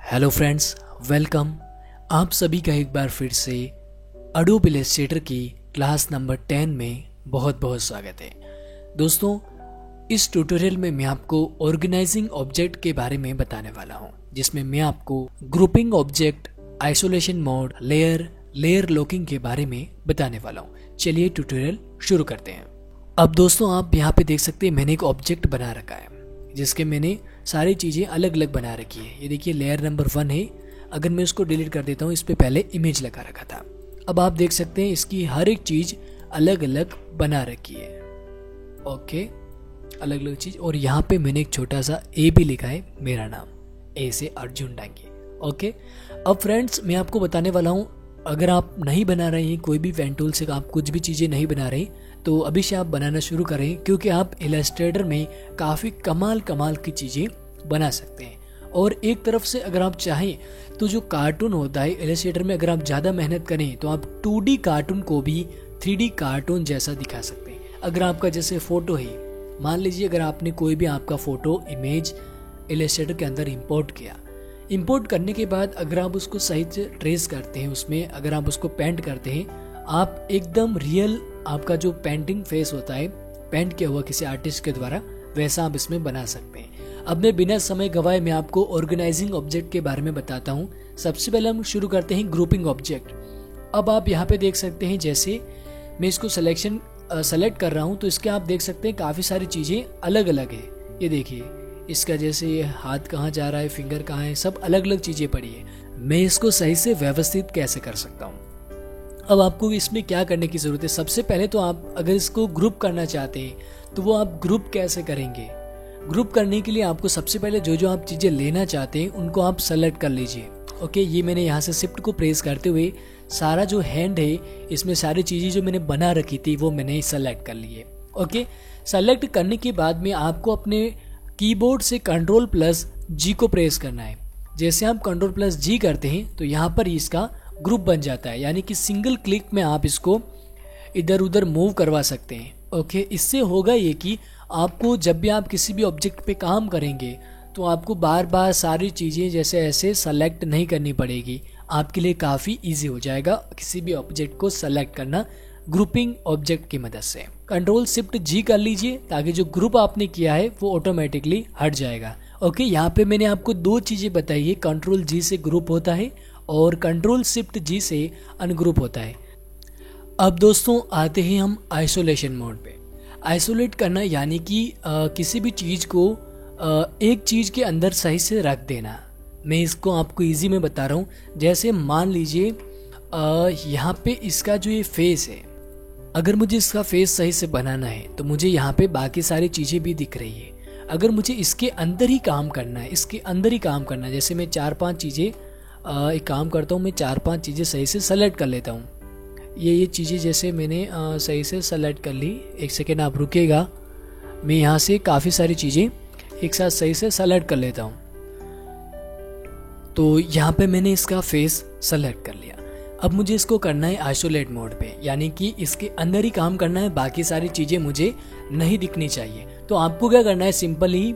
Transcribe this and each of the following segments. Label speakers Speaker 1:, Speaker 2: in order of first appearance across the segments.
Speaker 1: Hello friends, welcome. आप सभी का एक बार फिर से अडोब इलस्ट्रेटर की क्लास नंबर 10 में बहुत बहुत स्वागत है। दोस्तों, इस ट्यूटोरियल में मैं आपको ऑर्गेनाइजिंग ऑब्जेक्ट के बारे में बताने वाला हूं, जिसमें मैं आपको grouping object, isolation mode, layer locking के बारे में बताने वाला हूं। चलिए ट्यूटोरियल शुरू करते हैं। अब दोस्तों, आप यहाँ पे देख सकते हैं मैंने एक ऑब्जेक्ट बना रखा है जिसके मैंने सारी चीज़ें अलग अलग बना रखी है। ये देखिए लेयर नंबर 1 है। अगर मैं उसको डिलीट कर देता हूँ, इस पे पहले इमेज लगा रखा था। अब आप देख सकते हैं इसकी हर एक चीज़ अलग अलग बना रखी है। ओके, अलग अलग चीज़। और यहाँ पे मैंने एक छोटा सा ए भी लिखा है, मेरा नाम ए से अर्जुन डांगे। ओके, अब फ्रेंड्स मैं आपको बताने वाला हूँ, अगर आप नहीं बना रहे हैं कोई भी पेन टूल से, आप कुछ भी चीज़ें नहीं बना रहे तो अभी से आप बनाना शुरू करें, क्योंकि आप इलस्ट्रेटर में काफ़ी कमाल की चीज़ें बना सकते हैं। और एक तरफ से अगर आप चाहें तो जो कार्टून होता है इलस्ट्रेटर में, अगर आप ज़्यादा मेहनत करें तो आप 2D कार्टून को भी 3D कार्टून जैसा दिखा सकते हैं। अगर आपका जैसे फ़ोटो है, मान लीजिए अगर आपने कोई भी आपका फ़ोटो इमेज इलस्ट्रेटर के अंदर इंपोर्ट किया, इंपोर्ट करने के बाद अगर आप उसको सही से ट्रेस करते हैं, उसमें अगर आप उसको पेंट करते हैं, आप एकदम रियल आपका जो पेंटिंग फेस होता है पेंट किया हुआ किसी आर्टिस्ट के द्वारा, वैसा आप इसमें बना सकते हैं। अब मैं बिना समय गवाए मैं आपको ऑर्गेनाइजिंग ऑब्जेक्ट के बारे में बताता हूँ। सबसे पहले हम शुरू करते हैं ग्रुपिंग ऑब्जेक्ट। अब आप यहाँ पे देख सकते हैं, जैसे मैं इसको सेलेक्ट कर रहा हूँ तो इसके आप देख सकते हैं काफ़ी सारी चीज़ें अलग अलग है। ये देखिए, इसका जैसे ये हाथ कहाँ जा रहा है, फिंगर कहाँ है, सब अलग अलग चीज़ें पड़ी है। मैं इसको सही से व्यवस्थित कैसे कर सकता हूँ। अब आपको इसमें क्या करने की ज़रूरत है। सबसे पहले तो आप अगर इसको ग्रुप करना चाहते हैं तो वो आप ग्रुप कैसे करेंगे। ग्रुप करने के लिए आपको सबसे पहले जो जो आप चीज़ें लेना चाहते हैं उनको आप सेलेक्ट कर लीजिए। ओके, ये मैंने यहाँ से शिफ्ट को प्रेस करते हुए सारा जो हैंड है इसमें सारी चीज़ें जो मैंने बना रखी थी वो मैंने सेलेक्ट कर ली है। ओके, सेलेक्ट करने के बाद में आपको अपने कीबोर्ड से Ctrl+G को प्रेस करना है। जैसे आप Ctrl+G करते हैं तो यहाँ पर इसका ग्रुप बन जाता है, यानी कि सिंगल क्लिक में आप इसको इधर उधर मूव करवा सकते हैं। ओके, इससे होगा ये कि आपको जब भी आप किसी भी ऑब्जेक्ट पे काम करेंगे तो आपको बार बार सारी चीज़ें जैसे ऐसे सेलेक्ट नहीं करनी पड़ेगी। आपके लिए काफ़ी इजी हो जाएगा किसी भी ऑब्जेक्ट को सेलेक्ट करना ग्रुपिंग ऑब्जेक्ट की मदद से। Ctrl+Shift+G कर लीजिए ताकि जो ग्रुप आपने किया है वो ऑटोमेटिकली हट जाएगा। ओके, यहाँ पे मैंने आपको दो चीज़ें बताई है, Ctrl+G से ग्रुप होता है और Ctrl+Shift+G से अनग्रुप होता है। अब दोस्तों आते हैं हम आइसोलेशन मोड पे। आइसोलेट करना यानी कि किसी भी चीज़ को एक चीज़ के अंदर सही से रख देना। मैं इसको आपको इजी में बता रहा हूँ। जैसे मान लीजिए यहाँ पे इसका जो ये फेस है, अगर मुझे इसका फेस सही से बनाना है तो मुझे यहाँ पे बाकी सारी चीज़ें भी दिख रही है। अगर मुझे इसके अंदर ही काम करना है, इसके अंदर ही काम करना है, जैसे मैं 4-5 चीज़ें एक काम करता हूँ, मैं 4-5 चीज़ें सही से सेलेक्ट कर लेता हूँ। ये चीज़ें जैसे मैंने सही से सेलेक्ट कर ली। एक सेकेंड आप रुकेगा, मैं यहाँ से काफ़ी सारी चीज़ें एक साथ सही से सेलेक्ट कर लेता हूँ। तो यहाँ पे मैंने इसका फेस सेलेक्ट कर लिया। अब मुझे इसको करना है आइसोलेट मोड पे, यानी कि इसके अंदर ही काम करना है, बाकी सारी चीज़ें मुझे नहीं दिखनी चाहिए। तो आपको क्या करना है, सिंपल ही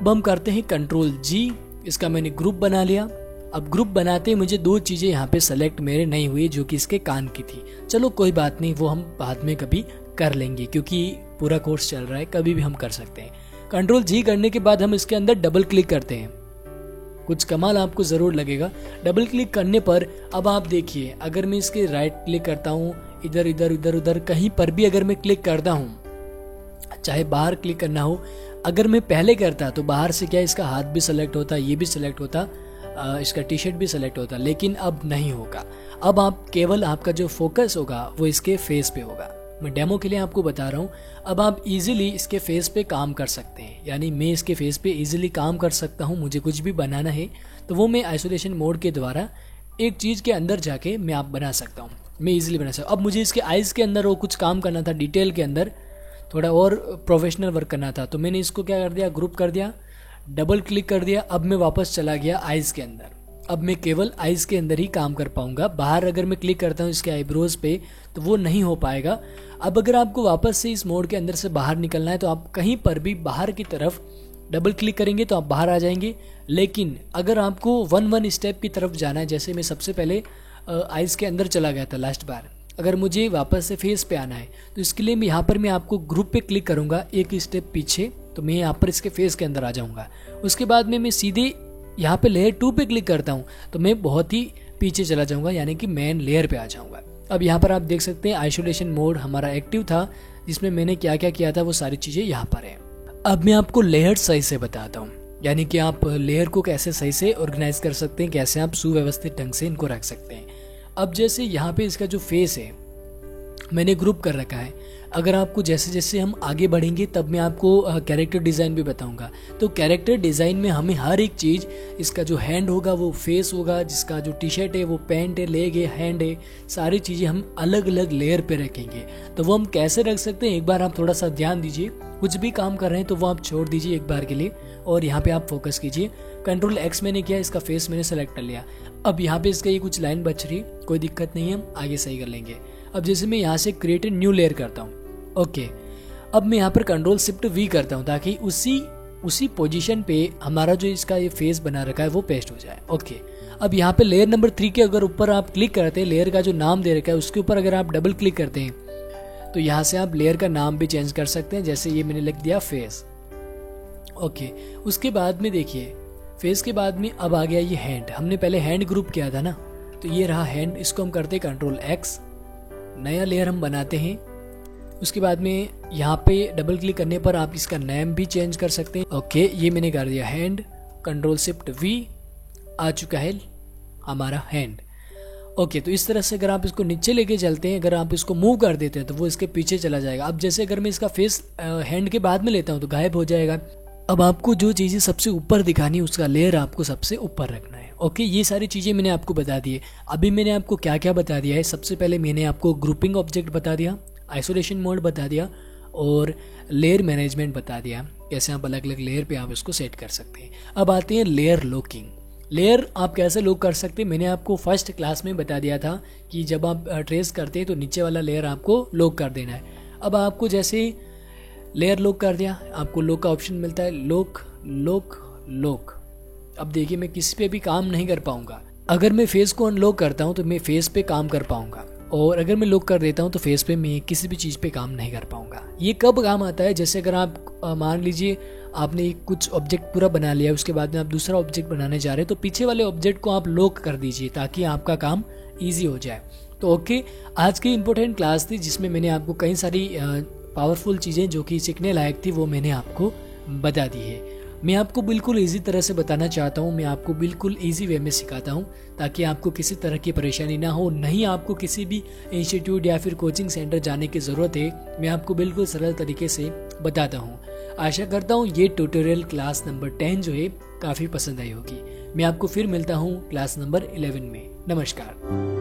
Speaker 1: हम करते हैं Ctrl+G। इसका मैंने ग्रुप बना लिया। अब ग्रुप बनाते ही मुझे दो चीज़ें यहाँ पे सेलेक्ट मेरे नहीं हुई, जो कि इसके कान की थी। चलो कोई बात नहीं, वो हम बाद में कभी कर लेंगे, क्योंकि पूरा कोर्स चल रहा है, कभी भी हम कर सकते हैं। Ctrl+G करने के बाद हम इसके अंदर डबल क्लिक करते हैं। कुछ कमाल आपको ज़रूर लगेगा। डबल क्लिक करने पर अब आप देखिए, अगर मैं इसके राइट क्लिक करता हूँ, इधर उधर कहीं पर भी अगर मैं क्लिक करता हूँ, चाहे बाहर क्लिक करना हो, अगर मैं पहले करता तो बाहर से क्या इसका हाथ भी सेलेक्ट होता, ये भी सेलेक्ट होता, इसका टी शर्ट भी सेलेक्ट होता, लेकिन अब नहीं होगा। अब आप केवल आपका जो फोकस होगा वो इसके फेस पे होगा। मैं डेमो के लिए आपको बता रहा हूँ। अब आप इजीली इसके फेस पे काम कर सकते हैं, यानी मैं इसके फेस पे इजीली काम कर सकता हूँ। मुझे कुछ भी बनाना है तो वो मैं आइसोलेशन मोड के द्वारा एक चीज़ के अंदर जाके मैं आप बना सकता हूँ, मैं इजीली बना सकता हूँ। अब मुझे इसके आइज़ के अंदर वो कुछ काम करना था, डिटेल के अंदर थोड़ा और प्रोफेशनल वर्क करना था, तो मैंने इसको क्या कर दिया, ग्रुप कर दिया, डबल क्लिक कर दिया। अब मैं वापस चला गया आइज़ के अंदर। अब मैं केवल आइज़ के अंदर ही काम कर पाऊंगा। बाहर अगर मैं क्लिक करता हूँ इसके आईब्रोज पे तो वो नहीं हो पाएगा। अब अगर आपको वापस से इस मोड के अंदर से बाहर निकलना है तो आप कहीं पर भी बाहर की तरफ डबल क्लिक करेंगे तो आप बाहर आ जाएंगे। लेकिन अगर आपको वन स्टेप की तरफ जाना है, जैसे मैं सबसे पहले आइज के अंदर चला गया था लास्ट बार, अगर मुझे वापस से फेस पे आना है तो इसके लिए मैं यहाँ पर मैं आपको ग्रुप पे क्लिक करूँगा एक स्टेप पीछे, तो मैं यहाँ पर इसके फेस के अंदर आ जाऊँगा। उसके बाद में मैं सीधे यहाँ पे लेयर 2 पे क्लिक करता हूँ तो मैं बहुत ही पीछे चला जाऊँगा, यानी कि मेन लेयर पे आ जाऊँगा। अब यहाँ पर आप देख सकते हैं आइसोलेशन मोड हमारा एक्टिव था, जिसमें मैंने क्या क्या किया था वो सारी चीज़ें यहाँ पर है। अब मैं आपको लेयर सही से बताता हूँ, यानी कि आप लेयर को कैसे सही से ऑर्गेनाइज कर सकते हैं, कैसे आप सुव्यवस्थित ढंग से इनको रख सकते हैं। अब जैसे यहाँ पे इसका जो फेस है मैंने ग्रुप कर रखा है। अगर आपको जैसे जैसे हम आगे बढ़ेंगे तब मैं आपको कैरेक्टर डिज़ाइन भी बताऊंगा। तो कैरेक्टर डिज़ाइन में हमें हर एक चीज़, इसका जो हैंड होगा वो फेस होगा, जिसका जो टी शर्ट है वो पैंट है, लेग है, हैंड है, सारी चीज़ें हम अलग अलग लेयर पे रखेंगे। तो वो हम कैसे रख सकते हैं, एक बार आप थोड़ा सा ध्यान दीजिए। कुछ भी काम कर रहे हैं तो वो आप छोड़ दीजिए एक बार के लिए और यहाँ पे आप फोकस कीजिए। कंट्रोल X मैंने किया, इसका फेस मैंने सेलेक्ट कर लिया। अब यहाँ पे इसका ये कुछ लाइन बच रही, कोई दिक्कत नहीं है, हम आगे सही कर लेंगे। अब जैसे मैं यहाँ से क्रिएट न्यू लेयर करता हूँ, ओके। अब मैं यहाँ पर कंट्रोल शिफ्ट V करता हूँ ताकि उसी पोजीशन पे हमारा जो इसका ये फेस बना रखा है वो पेस्ट हो जाए, ओके। अब यहाँ पे लेयर नंबर 3 के अगर ऊपर आप क्लिक करते हैं, लेयर का जो नाम दे रखा है उसके ऊपर अगर आप डबल क्लिक करते हैं तो यहाँ से आप लेयर का नाम भी चेंज कर सकते हैं। जैसे ये मैंने लिख दिया फेस, ओके। उसके बाद में देखिए फेस के बाद में अब आ गया ये हैंड, हमने पहले हैंड ग्रुप किया था ना, तो ये रहा हैंड। इसको हम करते हैं कंट्रोल X, नया लेयर हम बनाते हैं। उसके बाद में यहाँ पे डबल क्लिक करने पर आप इसका नेम भी चेंज कर सकते हैं, ओके। ये मैंने कर दिया हैंड, कंट्रोल शिफ्ट V, आ चुका है हमारा हैंड, ओके। तो इस तरह से अगर आप इसको नीचे लेके चलते हैं, अगर आप इसको मूव कर देते हैं तो वो इसके पीछे चला जाएगा। अब जैसे अगर मैं इसका फेस हैंड के बाद में लेता हूँ तो गायब हो जाएगा। अब आपको जो चीज़ें सबसे ऊपर दिखानी है उसका लेयर आपको सबसे ऊपर रखना है, ओके। ये सारी चीज़ें मैंने आपको बता दी है। अभी मैंने आपको क्या क्या बता दिया है, सबसे पहले मैंने आपको ग्रुपिंग ऑब्जेक्ट बता दिया, आइसोलेशन मोड बता दिया और लेयर मैनेजमेंट बता दिया, कैसे आप अलग अलग लेयर पे आप इसको सेट कर सकते हैं। अब आते हैं लेयर लॉकिंग। लेयर आप कैसे लॉक कर सकते हैं, मैंने आपको फर्स्ट क्लास में बता दिया था कि जब आप ट्रेस करते हैं तो नीचे वाला लेयर आपको लॉक कर देना है। अब आपको जैसे लेयर लॉक कर दिया, आपको लॉक का ऑप्शन मिलता है, लॉक लॉक लॉक। अब देखिए मैं किसी पे भी काम नहीं कर पाऊंगा। अगर मैं फेस को अनलॉक करता हूं तो मैं फेस पे काम कर पाऊंगा, और अगर मैं लॉक कर देता हूं तो फेस पे मैं किसी भी चीज़ पे काम नहीं कर पाऊंगा। ये कब काम आता है, जैसे अगर आप मान लीजिए आपने कुछ ऑब्जेक्ट पूरा बना लिया, उसके बाद में आप दूसरा ऑब्जेक्ट बनाने जा रहे हैं तो पीछे वाले ऑब्जेक्ट को आप लॉक कर दीजिए ताकि आपका काम ईजी हो जाए। तो ओके, आज की इंपॉर्टेंट क्लास थी जिसमें मैंने आपको कई सारी पावरफुल चीज़ें जो कि सीखने लायक थी वो मैंने आपको बता दी है। मैं आपको बिल्कुल इजी तरह से बताना चाहता हूँ, मैं आपको बिल्कुल इजी वे में सिखाता हूँ ताकि आपको किसी तरह की परेशानी ना हो, नहीं आपको किसी भी इंस्टीट्यूट या फिर कोचिंग सेंटर जाने की ज़रूरत है। मैं आपको बिल्कुल सरल तरीके से बताता हूँ। आशा करता हूँ ये ट्यूटोरियल क्लास नंबर 10 जो है काफ़ी पसंद आई होगी। मैं आपको फिर मिलता हूँ क्लास नंबर 11 में। नमस्कार।